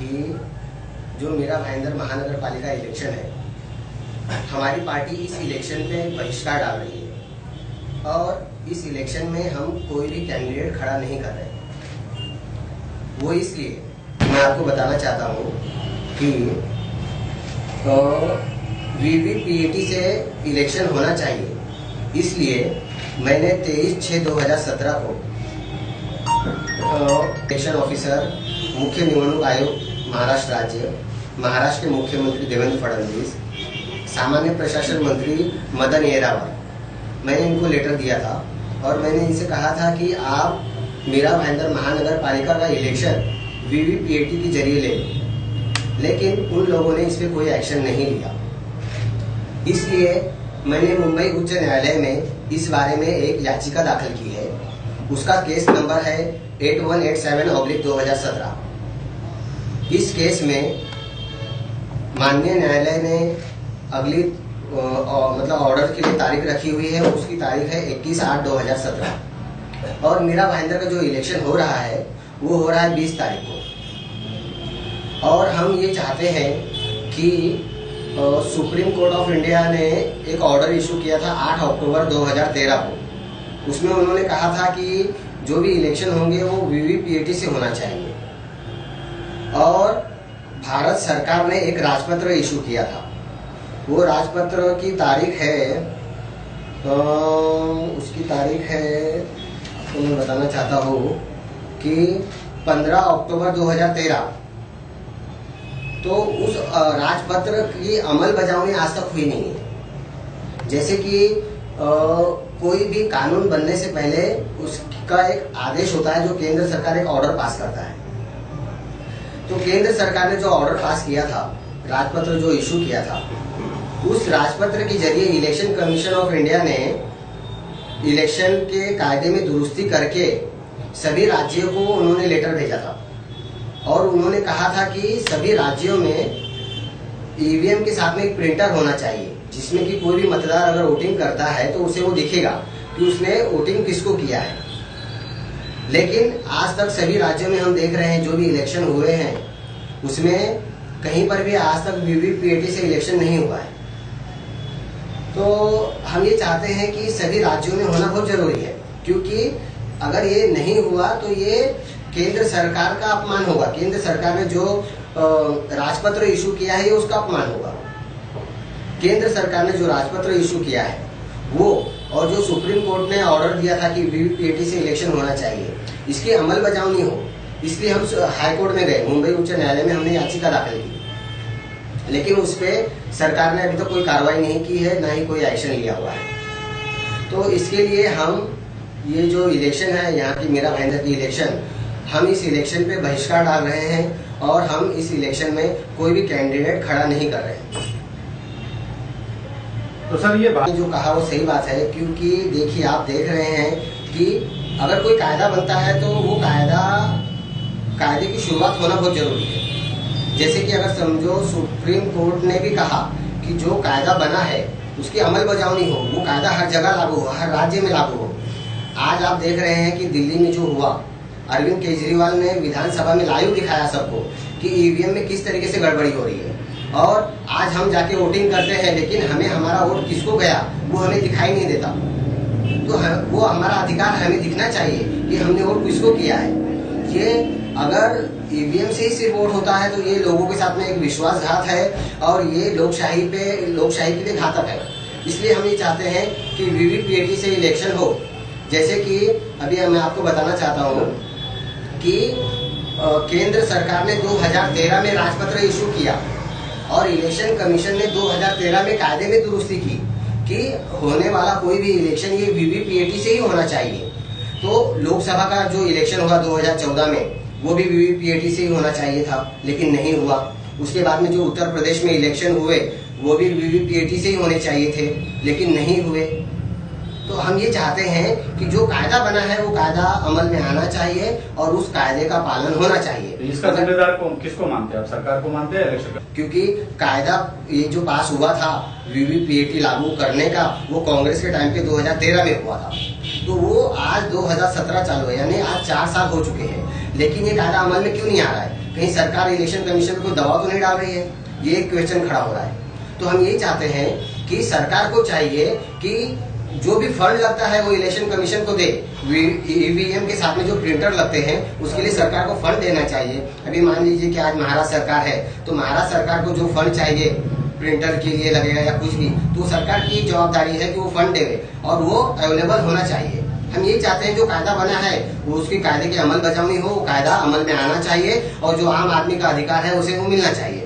कि जो मीरा भाईंदर महानगर पालिका इलेक्शन है, हमारी पार्टी इस इलेक्शन पे बहिष्कार डाल रही है और इस इलेक्शन में हम कोई भी कैंडिडेट खड़ा नहीं कर रहे। वो इसलिए मैं आपको बताना चाहता हूँ कि वीवीपीएटी से इलेक्शन होना चाहिए। इसलिए मैंने 23/6/2017 को इलेक्शन ऑफिसर, मुख्य निवडणूक आयोग महाराष्ट्र राज्य, महाराष्ट्र के मुख्यमंत्री देवेंद्र फडणवीस, सामान्य प्रशासन मंत्री मदन येरावार, मैंने इनको लेटर दिया था और मैंने इनसे कहा था कि आप मीरा भाईंदर महानगर पालिका का इलेक्शन वीवीपीएटी के जरिए ले लो, लेकिन उन लोगों ने इस पर कोई एक्शन नहीं लिया। इसलिए मैंने मुंबई उच्च न्यायालय में इस बारे में एक याचिका दाखिल की है। उसका केस नंबर है 8187/2017। इस केस में माननीय न्यायालय ने अगली मतलब ऑर्डर के लिए तारीख रखी हुई है। उसकी तारीख है 21/8/2017 और मीरा भाईंदर का जो इलेक्शन हो रहा है वो हो रहा है 20 तारीख को। और हम ये चाहते हैं कि सुप्रीम कोर्ट ऑफ इंडिया ने एक ऑर्डर इशू किया था 8 अक्टूबर 2013 को। उसमें उन्होंने कहा था कि जो भी इलेक्शन होंगे वो वीवीपीएटी से होना चाहिए और भारत सरकार ने एक राजपत्र इशू किया था। वो राजपत्र की तारीख है, उसकी तारीख है आपको मैं बताना चाहता हूँ कि 15 अक्टूबर 2013। तो उस राजपत्र की अमल बजावनी आज तक हुई नहीं है। जैसे कि कोई भी कानून बनने से पहले उसका एक आदेश होता है, जो केंद्र सरकार एक ऑर्डर पास करता है। तो केंद्र सरकार ने जो ऑर्डर पास किया था, राजपत्र जो इशू किया था, उस राजपत्र के जरिए इलेक्शन कमीशन ऑफ इंडिया ने इलेक्शन के कायदे में दुरुस्ती करके सभी राज्यों को उन्होंने लेटर भेजा था और उन्होंने कहा था कि सभी राज्यों में ईवीएम के साथ में एक प्रिंटर होना चाहिए, जिसमें कि कोई भी मतदार अगर वोटिंग करता है तो उसे वो दिखेगा कि उसने वोटिंग किसको किया है। लेकिन आज तक सभी राज्यों में हम देख रहे हैं जो भी इलेक्शन हुए हैं उसमें कहीं पर भी आज तक वीवीपीएटी से इलेक्शन नहीं हुआ है। तो हम ये चाहते हैं कि सभी राज्यों में होना बहुत जरूरी है, क्योंकि अगर ये नहीं हुआ तो ये केंद्र सरकार का अपमान होगा। केंद्र सरकार ने जो राजपत्र इशू किया है ये उसका अपमान होगा। केंद्र सरकार ने जो राजपत्र इशू किया है वो, और जो सुप्रीम कोर्ट ने ऑर्डर दिया था कि वीवीपीएटी से इलेक्शन होना चाहिए, इसकी अमल बजावनी हो। इसलिए हम हाई कोर्ट में गए, मुंबई उच्च न्यायालय में हमने याचिका दाखिल की, लेकिन उस पर सरकार ने अभी तक कोई कार्रवाई नहीं की है, ना ही कोई एक्शन लिया हुआ है। तो इसके लिए हम ये जो इलेक्शन है यहाँ की मीरा भाईंदर की इलेक्शन, हम इस इलेक्शन पे बहिष्कार डाल रहे हैं और हम इस इलेक्शन में कोई भी कैंडिडेट खड़ा नहीं कर रहे हैं। तो सर ये बात जो कहा वो सही बात है, क्योंकि देखिए आप देख रहे हैं कि अगर कोई कायदा बनता है तो वो कायदे की शुरुआत होना बहुत जरूरी है। जैसे कि अगर समझो सुप्रीम कोर्ट ने भी कहा कि जो कायदा बना है उसकी अमल बजावनी हो, वो कायदा हर जगह लागू हो, हर राज्य में लागू हो। आज आप देख रहे हैं कि दिल्ली में जो हुआ, अरविंद केजरीवाल ने विधानसभा में लाइव दिखाया सबको कि ईवीएम में किस तरीके से गड़बड़ी हो रही है। और आज हम जाके वोटिंग करते हैं, लेकिन हमें हमारा वोट किसको गया वो हमें दिखाई नहीं देता। तो वो हमारा अधिकार हमें दिखना चाहिए कि हमने वोट किसको किया है। ये अगर ईवीएम से ही सिर्फ वोट होता है तो ये लोगों के साथ में एक विश्वासघात है और ये लोकशाही के लिए घातक है। इसलिए हम ये चाहते हैं कि वीवीपीएटी से इलेक्शन हो। जैसे कि अभी मैं आपको बताना चाहता हूँ कि केंद्र सरकार ने 2013 में राजपत्र इशू किया और इलेक्शन कमीशन ने 2013 में कायदे में दुरुस्ती की कि होने वाला कोई भी इलेक्शन ये वीवीपीएटी से ही होना चाहिए। तो लोकसभा का जो इलेक्शन हुआ 2014 में वो भी वीवीपीएटी से ही होना चाहिए था, लेकिन नहीं हुआ। उसके बाद में जो उत्तर प्रदेश में इलेक्शन हुए वो भी वीवीपीएटी से ही होने चाहिए थे, लेकिन नहीं हुए। तो हम ये चाहते हैं कि जो कायदा बना है वो कायदा अमल में आना चाहिए और उस कायदे का पालन होना चाहिए। इसका जिम्मेदार किसको मानते हैं आप? सरकार को मानते हैं इलेक्शन? क्योंकि कायदा ये जो पास हुआ था वीवीपीएटी लागू करने का, वो कांग्रेस के टाइम पे 2013 में हुआ था। तो वो आज 2017 चालू है, यानी आज 4 साल हो चुके हैं, लेकिन ये कायदा अमल में क्यों नहीं आ रहा है? कहीं सरकार इलेक्शन कमीशन पे कोई दबाव तो नहीं डाल रही है? ये एक क्वेश्चन खड़ा हो रहा है। तो हम यही चाहते हैं कि सरकार को चाहिए कि जो भी फंड लगता है वो इलेक्शन कमीशन को दे। ईवीएम के साथ में जो प्रिंटर लगते हैं उसके लिए सरकार को फंड देना चाहिए। अभी मान लीजिए कि आज महाराष्ट्र सरकार है, तो महाराष्ट्र सरकार को जो फंड चाहिए प्रिंटर के लिए लगेगा या कुछ भी, तो सरकार की जवाबदारी है कि वो फंड देवे और वो अवेलेबल होना चाहिए। हम यही चाहते हैं जो कायदा बना है वो उसकी कायदे की अमल बजावनी हो, वो कायदा अमल में आना चाहिए और जो आम आदमी का अधिकार है उसे वो मिलना चाहिए।